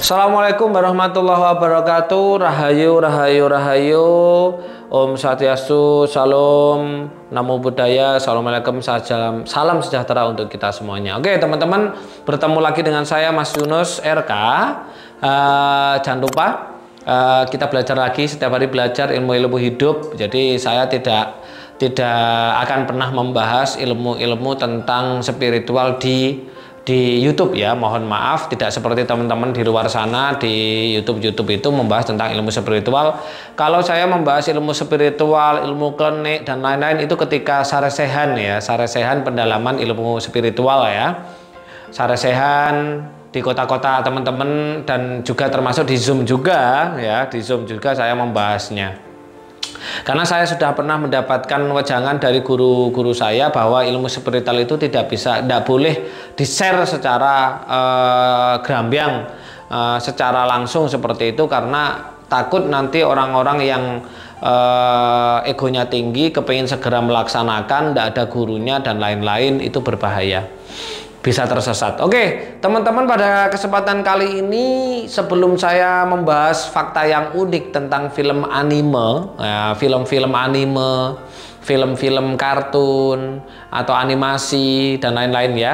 Assalamualaikum warahmatullahi wabarakatuh. Rahayu, rahayu, rahayu. Om Swastiastu, Salam, Namo Buddhaya, Assalamualaikum, salam sejahtera untuk kita semuanya. Oke teman-teman, bertemu lagi dengan saya Mas Yunus RK. Jangan lupa kita belajar lagi, setiap hari belajar ilmu-ilmu hidup. Jadi saya tidak akan pernah membahas ilmu-ilmu tentang spiritual di YouTube ya, mohon maaf, tidak seperti teman-teman di luar sana di YouTube itu membahas tentang ilmu spiritual. Kalau saya membahas ilmu spiritual, ilmu klinik dan lain-lain itu ketika saresehan ya, saresehan pendalaman ilmu spiritual ya, saresehan di kota-kota teman-teman, dan juga termasuk di Zoom juga ya, di Zoom juga saya membahasnya. Karena saya sudah pernah mendapatkan wejangan dari guru-guru saya bahwa ilmu spiritual itu tidak boleh di-share secara grambyang, secara langsung seperti itu, karena takut nanti orang-orang yang egonya tinggi, kepingin segera melaksanakan, tidak ada gurunya dan lain-lain, itu berbahaya, bisa tersesat. Oke teman-teman, pada kesempatan kali ini sebelum saya membahas fakta yang unik tentang film anime ya, film-film anime, film-film kartun atau animasi dan lain-lain ya,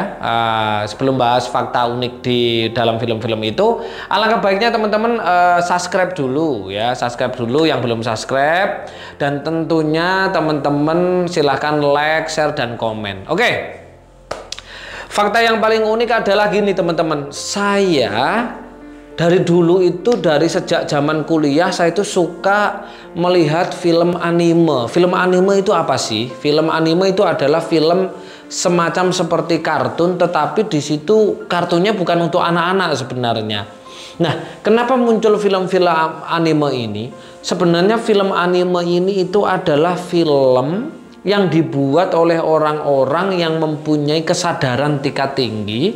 sebelum bahas fakta unik di dalam film-film itu, alangkah baiknya teman-teman subscribe dulu ya, subscribe dulu yang belum subscribe, dan tentunya teman-teman silahkan like, share, dan komen. Oke. Fakta yang paling unik adalah gini teman-teman, saya dari dulu itu, dari sejak zaman kuliah saya itu suka melihat film anime. Film anime itu apa sih? Film anime itu adalah film semacam seperti kartun, tetapi di situ kartunnya bukan untuk anak-anak sebenarnya. Nah, kenapa muncul film-film anime ini? Sebenarnya film anime ini itu adalah film yang dibuat oleh orang-orang yang mempunyai kesadaran tingkat tinggi,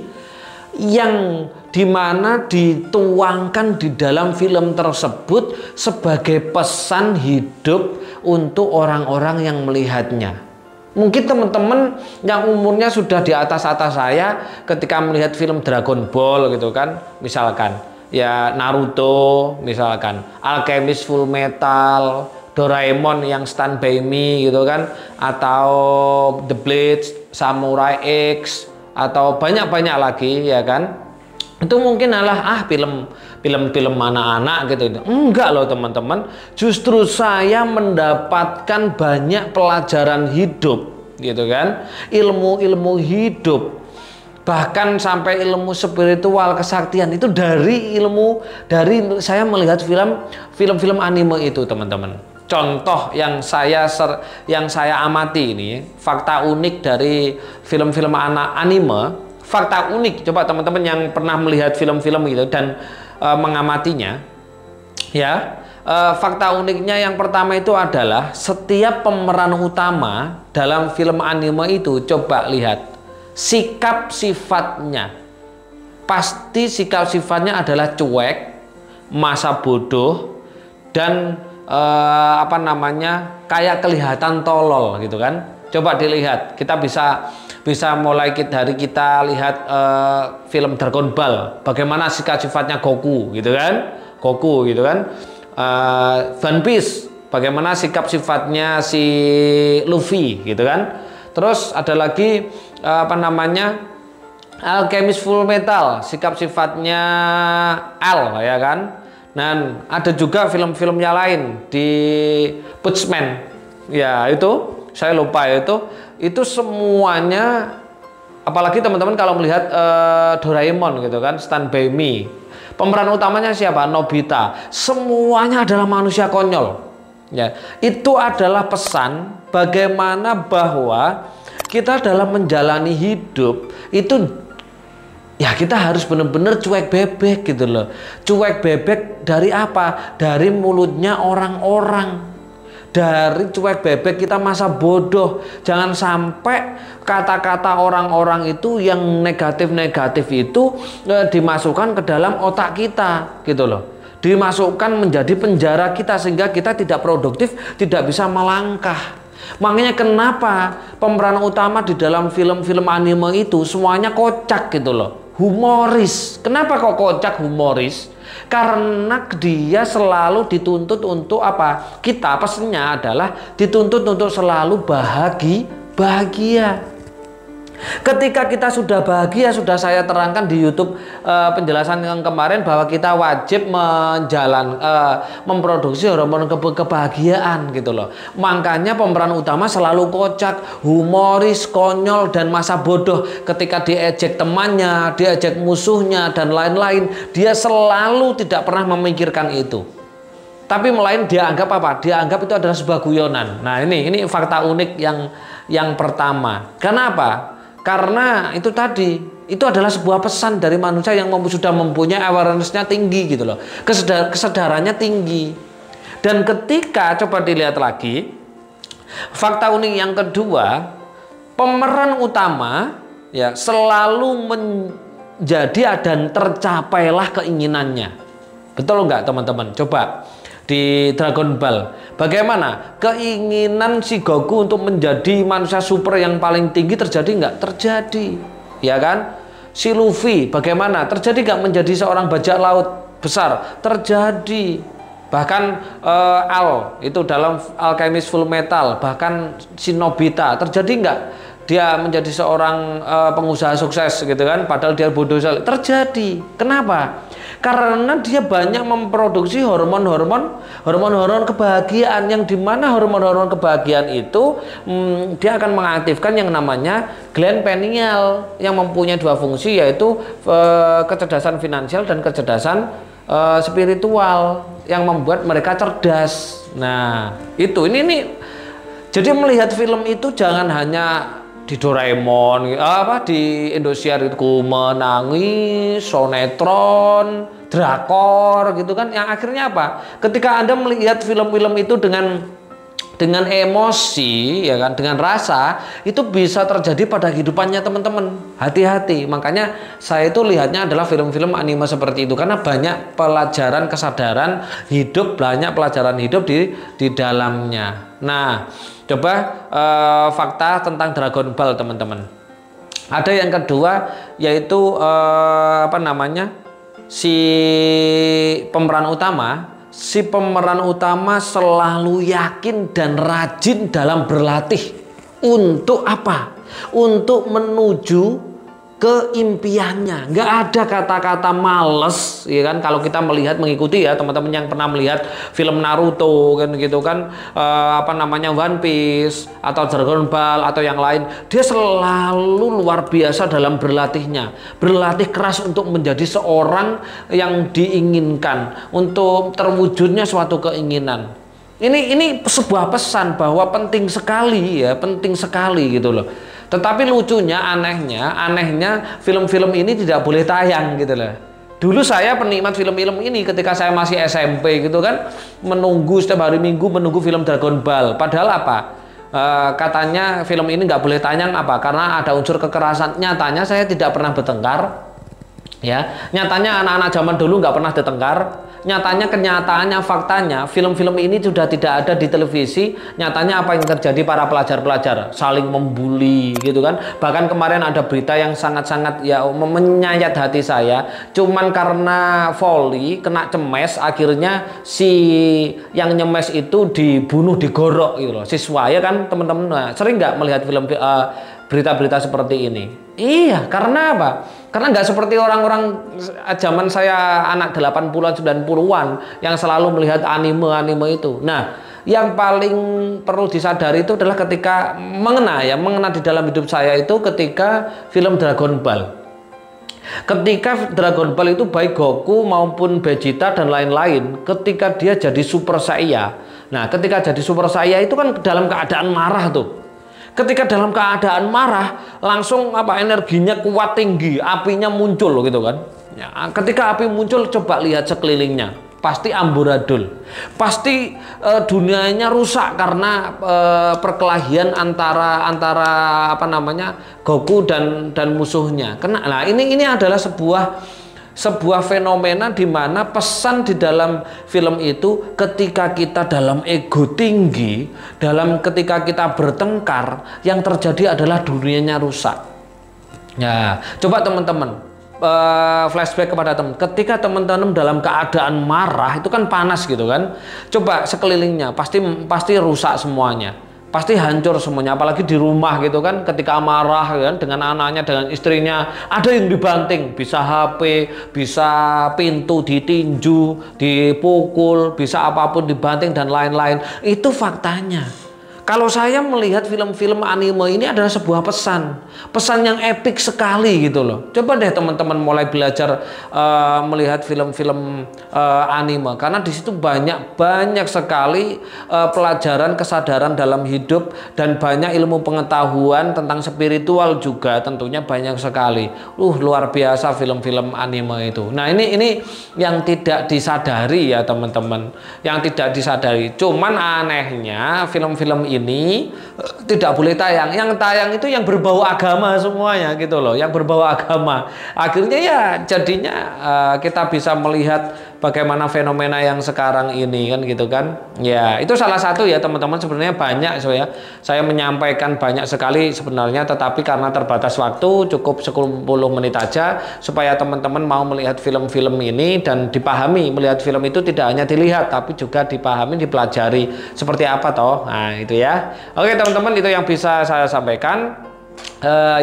yang dimana dituangkan di dalam film tersebut sebagai pesan hidup untuk orang-orang yang melihatnya. Mungkin teman-teman yang umurnya sudah di atas-atas saya ketika melihat film Dragon Ball gitu kan, misalkan ya, Naruto misalkan, Alchemist Full Metal, Doraemon yang Stand By Me gitu kan, atau The Bleach, Samurai X, atau banyak-banyak lagi ya kan. Itu mungkin adalah film-film anak-anak gitu. Enggak loh teman-teman, justru saya mendapatkan banyak pelajaran hidup gitu kan, ilmu-ilmu hidup, bahkan sampai ilmu spiritual, kesaktian itu dari saya melihat film-film anime itu teman-teman. Contoh yang saya amati ini, fakta unik dari film-film anime, fakta unik, coba teman-teman yang pernah melihat film-film gitu dan mengamatinya ya, fakta uniknya yang pertama itu adalah setiap pemeran utama dalam film anime itu, coba lihat sikap sifatnya, pasti sikap sifatnya adalah cuek, masa bodoh, dan kayak kelihatan tolol gitu kan. Coba dilihat, kita bisa mulai dari kita lihat film Dragon Ball, bagaimana sikap sifatnya Goku gitu kan, One Piece, bagaimana sikap sifatnya si Luffy gitu kan. Terus ada lagi Alchemist Full Metal, sikap sifatnya L ya kan. Dan ada juga film-filmnya lain di Bushman ya, itu saya lupa itu semuanya. Apalagi teman-teman kalau melihat Doraemon gitu kan, Stand By Me, pemeran utamanya siapa? Nobita. Semuanya adalah manusia konyol ya. Itu adalah pesan bagaimana bahwa kita dalam menjalani hidup itu ya, kita harus benar-benar cuek bebek gitu loh. Cuek bebek dari apa? Dari mulutnya orang-orang. Dari cuek bebek kita masa bodoh. Jangan sampai kata-kata orang-orang itu yang negatif-negatif itu dimasukkan ke dalam otak kita gitu loh. Dimasukkan menjadi penjara kita sehingga kita tidak produktif, tidak bisa melangkah. Makanya kenapa pemeran utama di dalam film-film anime itu semuanya kocak gitu loh, humoris. Kenapa kok kocak, humoris? Karena dia selalu dituntut untuk apa? Kita pesennya adalah dituntut untuk selalu bahagia. Ketika kita sudah bahagia, sudah saya terangkan di YouTube penjelasan yang kemarin bahwa kita wajib memproduksi hormon kebahagiaan gitu loh. Makanya pemeran utama selalu kocak, humoris, konyol, dan masa bodoh. Ketika diejek temannya, diejek musuhnya, dan lain-lain, dia selalu tidak pernah memikirkan itu. Tapi melainkan dia anggap apa? Dia anggap itu adalah sebuah guyonan. Nah ini fakta unik yang pertama. Kenapa? Karena itu tadi, itu adalah sebuah pesan dari manusia yang sudah mempunyai awareness-nya tinggi gitu loh. Kesadarannya tinggi. Dan ketika coba dilihat lagi, fakta unik yang kedua, pemeran utama ya selalu menjadi dan tercapailah keinginannya. Betul nggak teman-teman? Coba di Dragon Ball, bagaimana keinginan si Goku untuk menjadi manusia super yang paling tinggi terjadi nggak? Terjadi, ya kan? Si Luffy bagaimana? Terjadi nggak menjadi seorang bajak laut besar? Terjadi. Bahkan Al itu dalam Alchemist Full Metal, bahkan si Nobita, terjadi nggak dia menjadi seorang pengusaha sukses gitu kan? Padahal dia bodoh sekali. Terjadi. Kenapa? Karena dia banyak memproduksi hormon-hormon kebahagiaan, yang dimana hormon-hormon kebahagiaan itu dia akan mengaktifkan yang namanya gland pineal yang mempunyai dua fungsi, yaitu kecerdasan finansial dan kecerdasan spiritual yang membuat mereka cerdas. Nah itu ini jadi melihat film itu jangan hanya di Doraemon, di Indosiar itu menangis, sonetron, drakor gitu kan, yang akhirnya apa? Ketika Anda melihat film-film itu dengan emosi, ya kan, dengan rasa, itu bisa terjadi pada kehidupannya teman-teman. Hati-hati. Makanya saya itu lihatnya adalah film-film anime seperti itu karena banyak pelajaran kesadaran hidup, banyak pelajaran hidup di dalamnya. Nah, coba fakta tentang Dragon Ball teman-teman. Ada yang kedua yaitu si pemeran utama selalu yakin dan rajin dalam berlatih untuk apa? Untuk menuju ke impiannya. Nggak ada kata-kata males, ya kan? Kalau kita mengikuti ya teman-teman yang pernah melihat film Naruto kan gitu kan, One Piece atau Dragon Ball atau yang lain, dia selalu luar biasa dalam berlatihnya, berlatih keras untuk menjadi seorang yang diinginkan, untuk terwujudnya suatu keinginan. Ini sebuah pesan bahwa penting sekali gitu loh. Tetapi lucunya, anehnya film-film ini tidak boleh tayang gitu loh. Dulu saya penikmat film-film ini ketika saya masih SMP gitu kan, menunggu setiap hari Minggu menunggu film Dragon Ball. Padahal apa? Katanya film ini nggak boleh tayang apa? Karena ada unsur kekerasan. Nyatanya saya tidak pernah bertengkar. Ya, nyatanya anak-anak zaman dulu nggak pernah bertengkar. Kenyataannya, faktanya, film-film ini sudah tidak ada di televisi. Nyatanya apa yang terjadi, para pelajar-pelajar saling membuli gitu kan. Bahkan kemarin ada berita yang sangat-sangat ya menyayat hati saya. Cuman karena volley kena cemes, akhirnya si yang nyemes itu dibunuh, digorok gitu loh. Siswa ya kan teman-teman. Nah, sering nggak melihat film berita-berita seperti ini? Iya, karena apa? Karena nggak seperti orang-orang zaman saya anak 80-an 90-an yang selalu melihat anime itu. Nah, yang paling perlu disadari itu adalah ketika mengena di dalam hidup saya itu ketika film Dragon Ball. Ketika Dragon Ball itu baik Goku maupun Vegeta dan lain-lain, ketika dia jadi Super Saiyan. Nah, ketika jadi Super Saiyan itu kan dalam keadaan marah tuh. Ketika dalam keadaan marah, langsung energinya kuat tinggi, apinya muncul gitu kan. Ya, ketika api muncul, coba lihat sekelilingnya, pasti amburadul, pasti dunianya rusak karena perkelahian antara Goku dan musuhnya. Nah, ini adalah sebuah fenomena di mana pesan di dalam film itu, ketika kita dalam ego tinggi, ketika kita bertengkar, yang terjadi adalah dunianya rusak. Ya, coba teman-teman flashback kepada teman. Ketika teman-teman dalam keadaan marah itu kan panas gitu kan. Coba sekelilingnya pasti rusak semuanya. Pasti hancur semuanya, apalagi di rumah gitu kan, ketika marah kan dengan anaknya, dengan istrinya, ada yang dibanting, bisa HP, bisa pintu ditinju, dipukul, bisa apapun dibanting dan lain-lain. Itu faktanya. Kalau saya melihat film-film anime ini adalah sebuah pesan yang epik sekali gitu loh. Coba deh teman-teman mulai belajar melihat film-film anime, karena di situ banyak sekali pelajaran kesadaran dalam hidup dan banyak ilmu pengetahuan tentang spiritual juga tentunya banyak sekali. Luar biasa film-film anime itu. Nah ini yang tidak disadari ya teman-teman, yang tidak disadari. Cuman anehnya film-film ini tidak boleh tayang. Yang tayang itu yang berbau agama semuanya gitu loh, yang berbau agama. Akhirnya ya jadinya kita bisa melihat bagaimana fenomena yang sekarang ini kan gitu kan. Ya itu salah satu ya teman-teman, sebenarnya banyak saya menyampaikan banyak sekali sebenarnya, tetapi karena terbatas waktu cukup 10 menit aja supaya teman-teman mau melihat film-film ini dan dipahami. Melihat film itu tidak hanya dilihat tapi juga dipahami, dipelajari seperti apa toh. Nah itu ya. Oke teman-teman, itu yang bisa saya sampaikan.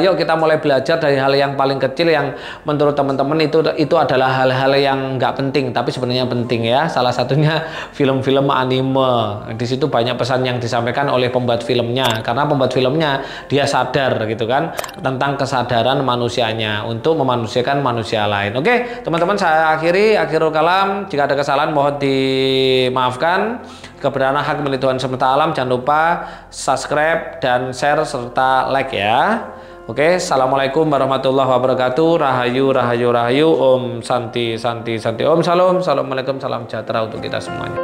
Yuk kita mulai belajar dari hal yang paling kecil yang menurut teman-teman itu adalah hal-hal yang nggak penting tapi sebenarnya penting ya. Salah satunya film-film anime. Di situ banyak pesan yang disampaikan oleh pembuat filmnya, karena pembuat filmnya dia sadar gitu kan tentang kesadaran manusianya untuk memanusiakan manusia lain. Oke teman-teman, saya akhirul kalam. Jika ada kesalahan mohon dimaafkan. Kebenaran hak milik Tuhan semesta alam. Jangan lupa subscribe dan share serta like ya. Oke, assalamualaikum warahmatullahi wabarakatuh. Rahayu, rahayu, rahayu. Om santi, santi, santi. Om salam, assalamualaikum, salam sejahtera untuk kita semuanya.